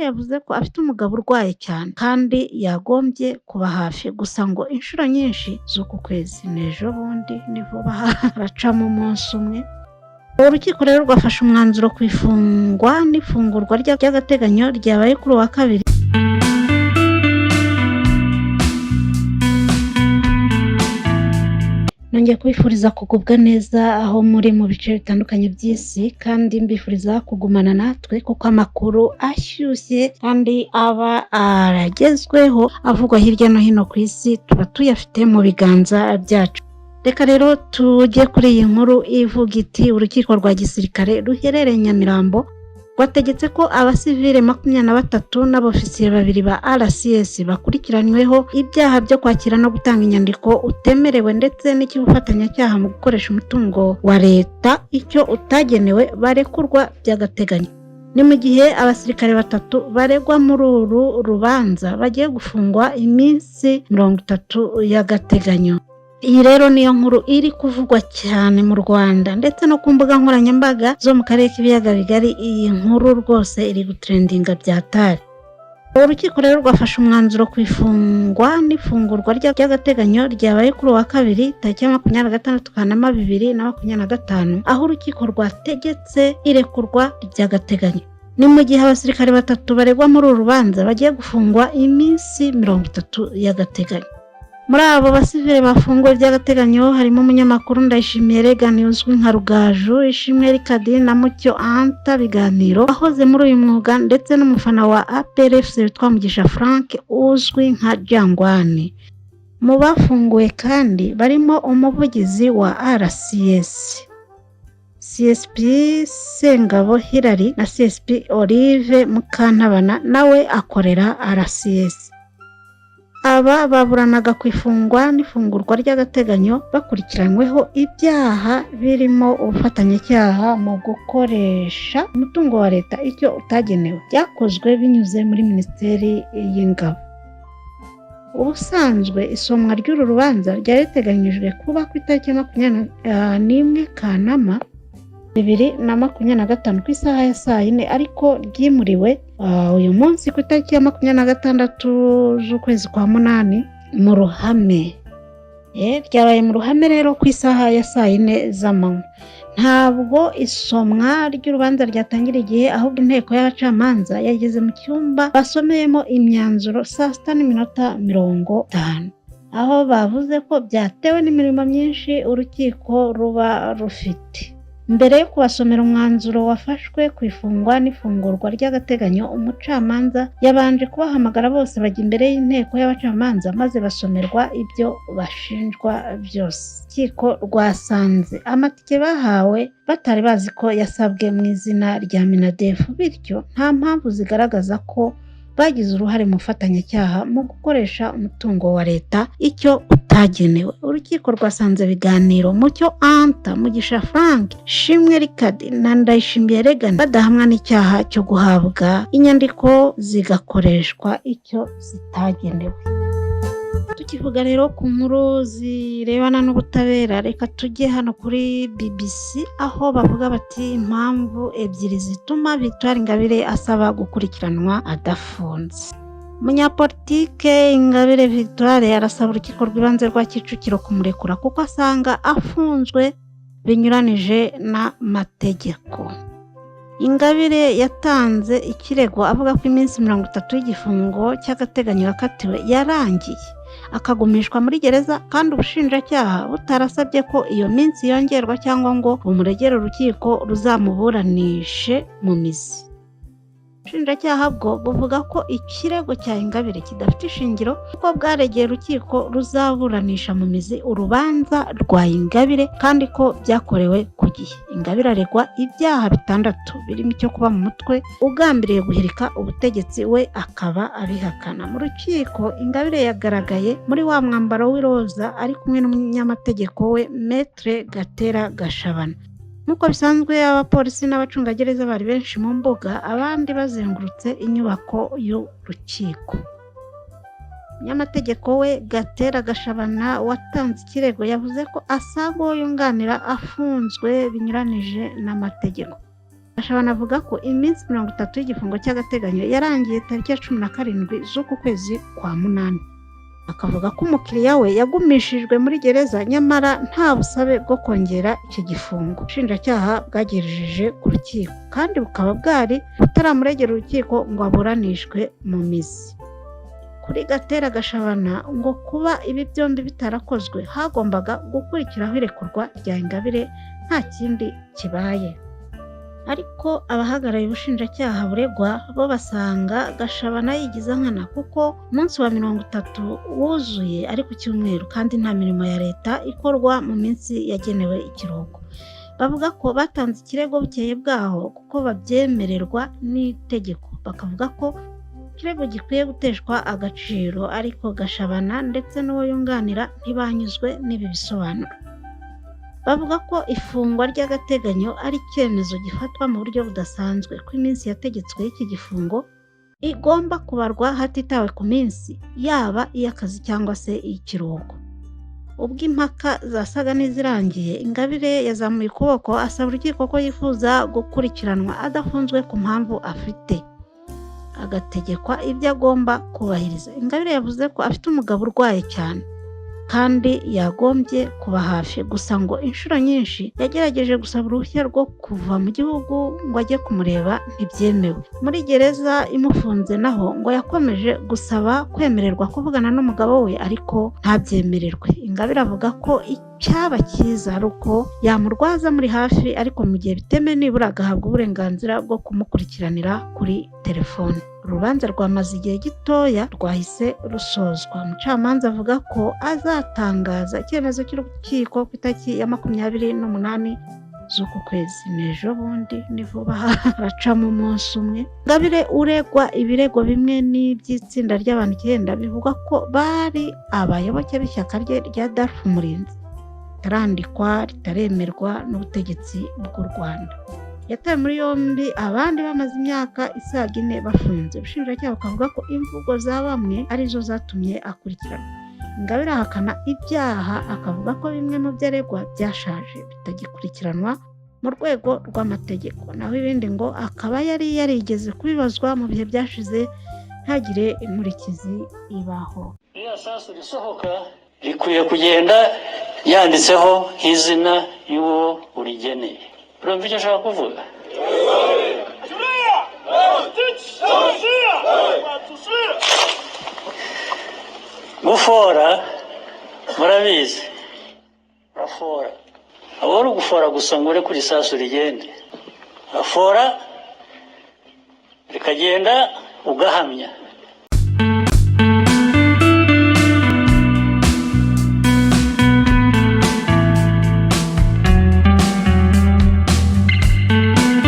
yavuze ko afite umugabo urwaye cyane kandi yagombye kuba hafi, gusa ngo inshuro nyinshi z'uku kwezi n'ejo bundi ni vuba haracamo umunsi umwe. Urukiko rero rwafashe umwanzuro ku ifungwa n'ifungurwa ry'agateganyo ryabaye kuri uwa kabiri. Nongeye kubifuriza kugubwa neza aho muri mu bice bitandukanye by'isi, kandi mbifuriza kugumana natwe kuko amakuru ashyushye kandi aba aragezweho avugwa hirya no hino ku isi tuba tuyafite mu biganza byacu. Reka rero tujye kuri iyi nkuru ivuga iti urukiko rwa gisirikare ruherereye Nyamirambo rwategetse ko abasivile 23 n'abofisiye 2 ba RCS bakurikiranyweho ibyaha byo kwakira no gutanga inyandiko utemerewe ndetse n'ikibufatanyacyaha mu gukoresha umutungo wa leta icyo utagenewe barekurwa by'agateganyo. Ni mu gihe abasirikare 3 baregwa muri uru rubanza bagiye gufungwa iminsi 30 y'agateganyo. Iyi rero niyo nkuru iri kuvugwa cyane mu Rwanda ndetse no ku mbuga nkoranyambaga zo mu karere k'ibiyaga bigari. Iyi nkuru rwose iri gutrendinga byatari. Urukiko rero rwafashe umwanzuro ku ifungwa n'ifungurwa ry'agateganyo ryabaye kuri uwa kabiri tariki 26 Kanama 2025, aho urukiko rwategetse irekurwa ry'agateganyo. Ni mu gihe abasirikare 3 baregwa muri uru rubanza bagiye gufungwa iminsi 30 y'agateganyo. Muri abo basivile bafunguwe by'agateganyo harimo umunyamakuru Ndayishimiye Regan uzwi nka Rugaju, Ishimwe Rikadi na Mucyo Anta Biganiro ahoze muri uyu mwuga, ndetse n'umufana wa APRFC witwa Mugisha Frank uzwi nka Jangwani. Mu bafunguwe kandi barimo umuvugizi wa RCS CSP Sengabo Hilary na CSP Olive Mukantabana nawe akorera RCS. Aba baburanaga ku ifungwa n'ifungurwa ry'agateganyo bakurikiranyweho ibyaha birimo ubufatanyacyaha mu gukoresha umutungo wa leta icyo utagenewe, byakozwe binyuze muri Minisiteri y'Ingabo. Ubusanzwe isomwa ry'uru rubanza ryari riteganyijwe kuba ku itariki 21 Kanama 2025 ku isaha ya saa 4, ariko ryimuriwe uyu munsi ku itariki ya 26 z'ukwezi kwa munani mu ruhame. Ryabaye mu ruhame rero ku isaha ya saa 4 z'amanywa. Ntabwo isomwa ry'urubanza ryatangira igihe, ahubwo inteko y'abacamanza yageze mu cyumba basomeyemo imyanzuro saa 6:50, aho bavuze ko byatewe n'imirimo myinshi urukiko ruba rufite. Mbere yo kubasomera umwanzuro wafashwe ku ifungwa n'ifungurwa ry'agateganyo, umucamanza yabanje kubahamagara bose bajya imbere y'inteko y'abacamanza maze basomerwa ibyo bashinjwa byose. Urukiko rwasanze amatike bahawe batari bazi ko yasabwe mu izina rya Minadefu, bityo nta mpamvu zigaragaza ko bagize uruhare mu fatanyacyaha mu gukoresha umutungo wa leta icyo utagenewe. Urukiko rwasanze Biganiro, Mucyo Anta, Mugisha Frank, Shimwe Rikadi na Ndayishimiye Regan badahamwa n'icyaha cyo guhabwa inyandiko zigakoreshwa icyo zitagenewe. Tukivuga rero ku nkuru zirebana n'ubutabera, reka tujye hano kuri BBC aho bavuga bati impamvu ebyiri zituma Victoire Ingabire asaba gukurikiranwa adafunze. Umunyapolitike Ingabire Victoire arasaba urukiko rw'ibanze rwa Kicukiro kumurekura kuko asanga afunzwe binyuranije n'amategeko. Ingabire yatanze ikirego avuga ko iminsi 30 y'igifungo cy'agateganyo yakatiwe yarangiye akagumishwa muri gereza, kandi ubushinjacyaha butarasabye ko iyo minsi yongerwa cyangwa ngo bumuregere urukiko ruzamuburanishe mu mizi. Ubushinjacyaha bwo buvuga ko ikirego cya Ingabire kidafite ishingiro kuko bwaregeye urukiko ruzaburanisha mu mizi urubanza rwa Ingabire kandi ko byakorewe ku gihe. Ingabire aregwa ibyaha 6 birimo icyo kuba mu mutwe ugambiriye guhirika ubutegetsi, we akaba abihakana. Mu rukiko Ingabire yagaragaye muri wa mwambaro w'iroza ari kumwe n'umunyamategeko we Maître Gatera Gashabana. Nk'uko bisanzwe abapolisi n'abacungagereza bari benshi mu mbuga, abandi bazengurutse inyubako y'urukiko. Umunyamategeko we Gatera Gashabana watanze ikirego yavuze ko asanga uwo yunganira afunzwe binyuranije n'amategeko. Gashabana avuga ko iminsi 30 y'igifungo cy'agateganyo yarangiye tariki ya 17 z'uku kwezi kwa munani. Akavuga ko umukiriya we yagumishijwe muri gereza nyamara nta busabe bwo kongera iki gifungo. Ubushinjacyaha bwagejeje ku rukiko kandi bukaba bwari butaramuregera urukiko ngo aburanishwe mu mizi. Kuri Gatera Gashabana ngo kuba ibi byombi bitarakozwe hagombaga gukurikiraho irekurwa rya Ingabire nta kindi kibaye. Ariko abahagarariye ubushinjacyaha buregwa bo basanga Gashabana yigiza nkana kuko umunsi wa 30 wuzuye ari ku cyumweru kandi nta mirimo ya leta ikorwa mu minsi yagenewe ikiruhuko. Bavuga ko batanze ikirego bukeye bwaho kuko babyemererwa n'itegeko. Bakavuga ko ikirego gikwiye guteshwa agaciro, ariko Gashabana ndetse n'uwo yunganira ntibanyuzwe n'ibi bisobanuro. Bavuga ko ifungwa ry'agateganyo ari icyemezo gifatwa mu buryo budasanzwe, ko iminsi yategetswe y'iki gifungo igomba kubarwa hatitawe ku minsi yaba iy'akazi cyangwa se iy'ikiruhuko. Ubwo impaka zasaga n'izirangiye, Ingabire yazamuye ukuboko asaba urukiko ko yifuza gukurikiranwa adafunzwe ku mpamvu afite, agategekwa ibyo agomba kubahiriza. Ingabire yavuze ko afite umugabo urwaye cyane kandi yagombye kuba hafi, gusa ngo inshuro nyinshi yagerageje gusaba uruhushya rwo kuva mu gihugu ngo ajye kumureba ntibyemewe. Muri gereza imufunze naho ngo yakomeje gusaba kwemererwa kuvugana n'umugabo we ariko ntabyemererwe. Ingabire avuga ko icyaba cyiza ari uko yamurwaza muri hafi, ariko mu gihe bitemewe nibura agahabwa uburenganzira bwo kumukurikiranira kuri telefone. Urubanza rwamaze igihe gitoya rwahise rusozwa. Umucamanza avuga ko azatangaza icyemezo cy'urukiko ku itariki ya 28 z'uku kwezi. N'ejo bundi ni vuba haracamo umunsi umwe. Ingabire uregwa ibirego bimwe n'iby'itsinda ry'abantu 9 bivuga ko bari abayoboke b'ishyaka rye rya Darufu Umurinzi, ritarandikwa ritaremerwa n'ubutegetsi bw'u Rwanda. Yatawe muri yombi, abandi bamaze imyaka isaga 4 bafunze. Ubushinjacyaha bukavuga ko imvugo za bamwe arizo zatumye akurikirana. Ingabire ahakana ibyaha, akavuga ko bimwe mu byaregwa byashaje bitagikurikiranwa mu rwego rw'amategeko, naho ibindi ngo akaba yari yarigeze kubibazwa mu bihe byashize ntagire inkurikizi ibaho. Iriya sasu risohoka rikwiye kugenda yanditseho izina y'uwo urigeneye. Urumva icyo ashaka kuvuga? Gufora murabizi, urafora. Aba ari ugufora gusa ngo ure kuri sasu rigende. Urafora rikagenda ugahamya.